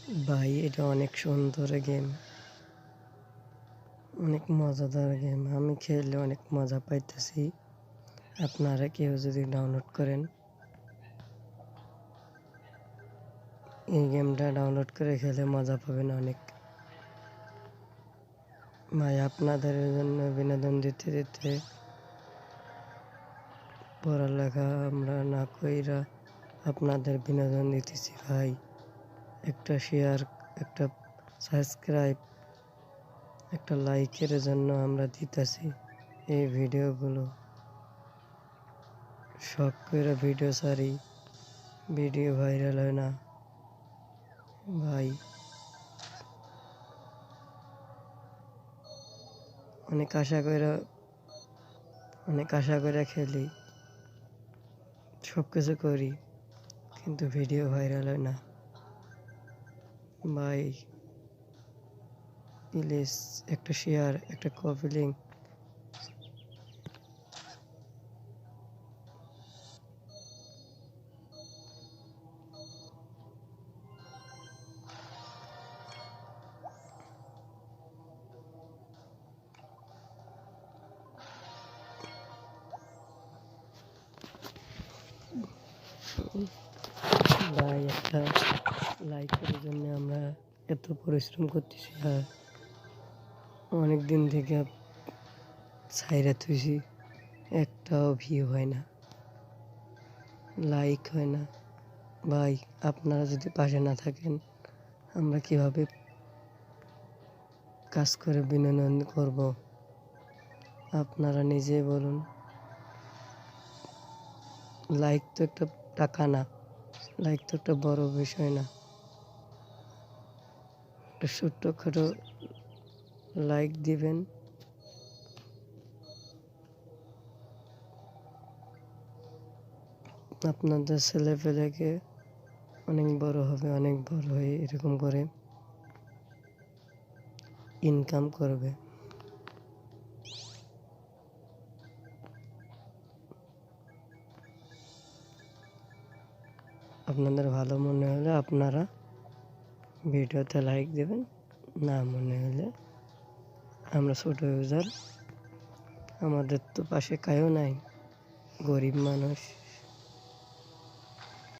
ভাই এটা অনেক সুন্দর গেম, অনেক মজাদার গেম। আমি খেললে অনেক মজা পাইতেছি। আপনারা কেউ যদি ডাউনলোড করেন, এই গেমটা ডাউনলোড করে খেলে মজা পাবেন অনেক। ভাই আপনাদের জন্য বিনোদন দিতে দিতে পড়ালেখা আমরা না কইরা আপনাদের বিনোদন দিতেছি ভাই। একটা শেয়ার, একটা সাবস্ক্রাইব, একটা লাইকের জন্য আমরা দিতেছি এই ভিডিওগুলো। শখ করে ভিডিও ছাড়ি, ভিডিও ভাইরাল হয় না ভাই। অনেক আশা করে খেলি, সব কিছু করি, কিন্তু ভিডিও ভাইরাল হয় না ভাই। প্লিজ একটা শেয়ার, একটা কপি লিঙ্ক। ভাই একটা লাইকের জন্য আমরা এত পরিশ্রম করতেছি, আর অনেক দিন থেকে ছাইরা থুইছি, একটাও ভিউ হয় না, লাইক হয় না ভাই। আপনারা যদি পাশে না থাকেন, আমরা কিভাবে কাজ করে বিনোদন করব? আপনারা নিজেই বলুন। লাইক তো একটা টাকা না, লাইক তো একটা বড় বিষয় না। একটা ছোট্টখাটো লাইক দিবেন, আপনাদের ছেলেপেলেকে অনেক বড় হবে, অনেক বড় হয়ে এরকম করে ইনকাম করবে। আপনাদের ভালো মনে হলে আপনারা ভিডিওতে লাইক দেবেন, না মনে হলে আমরা ছোট ইউজার, আমাদের তো পাশে কায়ও নাই, গরিব মানুষ।